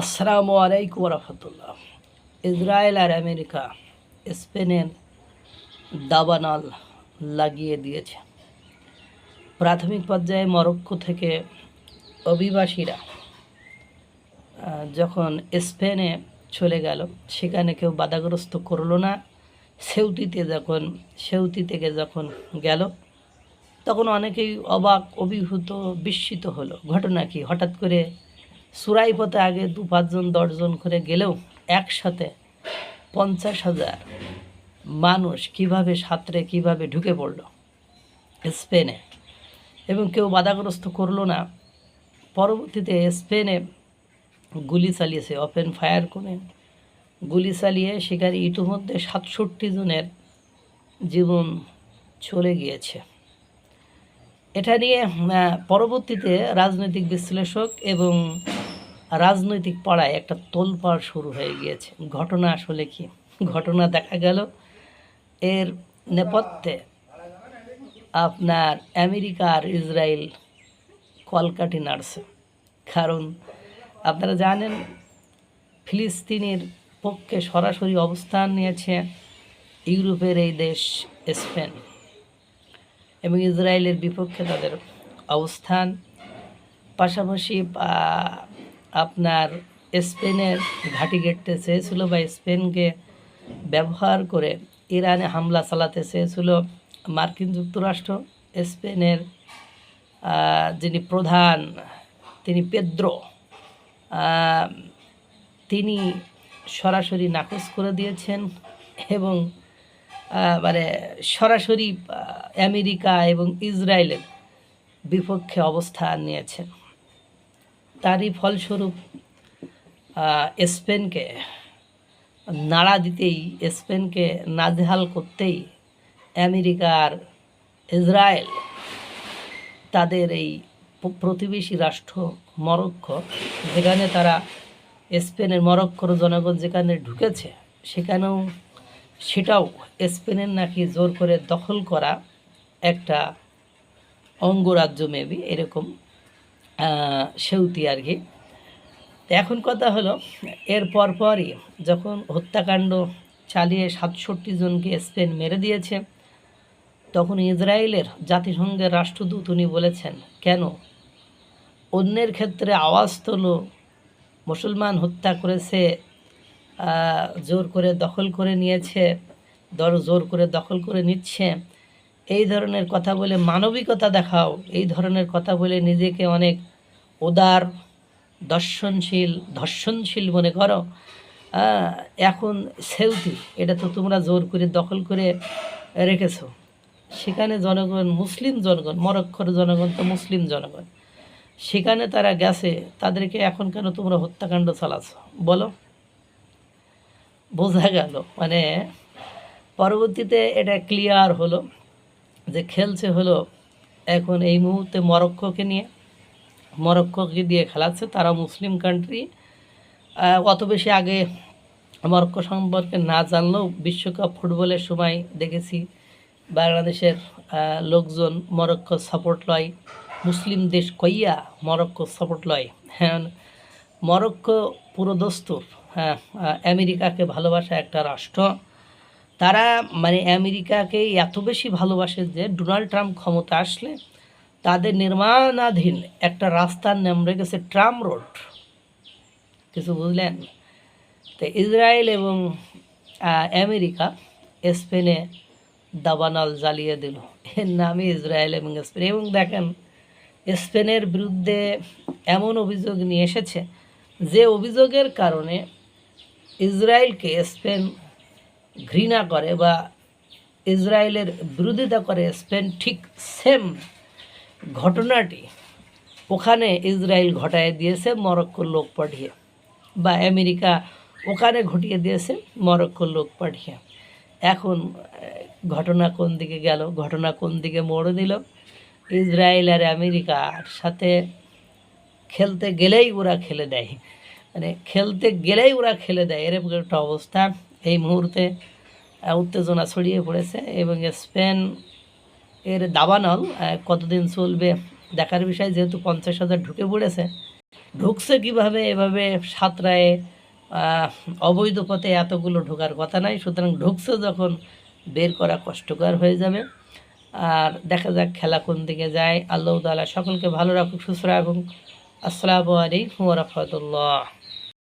আসসালামু আলাইকুম রহমতুল্লাহ। ইসরায়েল আর আমেরিকা স্পেনের দাবানল লাগিয়ে দিয়েছে। প্রাথমিক পর্যায়ে মরক্কো থেকে অভিবাসীরা যখন স্পেনে চলে গেল, সেখানে কেউ বাধাগ্রস্ত করলো না। সেউতি থেকে যখন গেল, তখন অনেকেই অবাক, অভিভূত, বিস্মিত হলো। ঘটনা কি? হঠাৎ করে সুরাই পথে আগে 2-5 জন 10 জন করে গেলেও একসাথে 50,000 মানুষ কিভাবে ঢুকে পড়ল স্পেনে, এবং কেউ বাধাগ্রস্ত করলো না। পরবর্তীতে স্পেনে গুলি চালিয়েছে, ওপেন ফায়ার করে গুলি চালিয়ে সেখানে ইতিমধ্যে 67 জনের জীবন চলে গিয়েছে। এটা নিয়ে পরবর্তীতে রাজনৈতিক বিশ্লেষক এবং রাজনৈতিক পাড়ায় একটা তোলপাড় শুরু হয়ে গিয়েছে। ঘটনা আসলে কি? ঘটনা দেখা গেল এর নেপথ্যে আপনার আমেরিকা আর ইসরায়েল কলকাঠি নাড়ছে। কারণ আপনারা জানেন, ফিলিস্তিনের পক্ষে সরাসরি অবস্থান নিয়েছে ইউরোপের এই দেশ স্পেন, এবং ইসরায়েলের বিপক্ষে তাদের অবস্থান। পাশাপাশি আপনার স্পেনের ঘাঁটি গেড়তে চেয়েছিল বা স্পেনকে ব্যবহার করে ইরানে হামলা চালাতে চেয়েছিল মার্কিন যুক্তরাষ্ট্র। স্পেনের যিনি প্রধান, তিনি পেদ্রো, তিনি সরাসরি নাকচ করে দিয়েছেন এবং সরাসরি আমেরিকা এবং ইসরায়েলের বিপক্ষে অবস্থান নিয়েছেন। তারই ফলস্বরূপ স্পেনকে নাড়া দিতেই, স্পেনকে নাজেহাল করতেই আমেরিকা আর ইসরায়েল তাদের এই প্রতিবেশী রাষ্ট্র মরক্কো, যেখানে তারা স্পেনের মরক্কোর জনগণ যেখানে ঢুকেছে, সেটাও স্পেনের নাকি জোর করে দখল করা একটা অঙ্গরাজ্য, মেবি এরকম সেউতি আর কি। এখন কথা হলো, এর পরই যখন হত্যাকাণ্ড চালিয়ে 67 জনকে স্পেন মেরে দিয়েছে, তখন ইসরায়েলের জাতিসংঘের রাষ্ট্রদূত উনি বলেছেন, কেন অন্যের ক্ষেত্রে আওয়াজ তোলো, মুসলমান হত্যা করেছে, জোর করে দখল করে নিয়েছে, জোর করে দখল করে নিচ্ছে, এই ধরনের কথা বলে মানবিকতা দেখাও, এই ধরনের কথা বলে নিজেকে অনেক উদার, ধর্ষণশীল মনে করো। এখন সেউতি, এটা তো তোমরা জোর করে দখল করে রেখেছো, সেখানে জনগণ মুসলিম জনগণ, মরক্কোর জনগণ তো মুসলিম জনগণ, সেখানে তারা গেছে, তাদেরকে এখন কেন তোমরা হত্যাকাণ্ড চালাচ্ছ বলো? বোঝা গেল মানে পরবর্তীতে এটা ক্লিয়ার হলো যে খেলছে হলো এখন এই মুহূর্তে মরক্কোকে দিয়ে খেলাচ্ছে। তারা মুসলিম কান্ট্রি, অত বেশি আগে মরক্কো সম্পর্কে না জানলেও বিশ্বকাপ ফুটবলের সময় দেখেছি বাংলাদেশের লোকজন মরক্কো সাপোর্ট লয়, মুসলিম দেশ কইয়া মরক্কো সাপোর্ট লয়। হ্যাঁ, মরক্কো পুরো দস্তুর, হ্যাঁ, আমেরিকাকে ভালোবাসা একটা রাষ্ট্র। তারা আমেরিকাকে এত বেশি ভালোবাসে যে ডোনাল্ড ট্রাম্প ক্ষমতা আসলে তাদের নির্মাণাধীন একটা রাস্তার নাম রেখেছে ট্রাম্প রোড। কিছু বুঝলেন? তো ইসরায়েল এবং আমেরিকা স্পেনে দাবানল জ্বালিয়ে দিল, এর নামে ইসরায়েল এবং স্পেন। এবং দেখেন, স্পেনের বিরুদ্ধে এমন অভিযোগ নিয়ে এসেছে যে অভিযোগের কারণে ইসরায়েলকে স্পেন ঘৃণা করে বা ইসরায়েলের বিরোধিতা করে স্পেন। ঠিক সেম ঘটনাটি ওখানে ইসরায়েল ঘটায় দিয়েছে মরক্কোর লোক পাঠিয়ে, বা আমেরিকা ওখানে ঘটিয়ে দিয়েছে মরক্কোর লোক পাঠিয়ে। এখন ঘটনা কোন দিকে গেল, ঘটনা কোন দিকে মোড় দিল? ইসরায়েল আর আমেরিকার সাথে খেলতে গেলেই ওরা খেলে দেয়, এরকম একটা অবস্থা এই মুহূর্তে উত্তেজনা ছড়িয়ে পড়েছে। এবং স্পেন এর দাবানল কতদিন চলবে দেখার বিষয়, যেহেতু 50,000 ঢুকে পড়েছে। ঢুকছে কিভাবে, এভাবে সাঁতরায়ে অবৈধ পথে এতগুলো ঢোকার কথা নাই। সুতরাং ঢুকছে যখন বের করা কষ্টকর হয়ে যাবে। আর দেখা যাক খেলা কোন দিকে যায়। আল্লাহ তাআলা সকলকে ভালো রাখুক, সুস্থ রাখুক। আসসালামু আলাইকুম ওয়া রাহমাতুল্লাহ।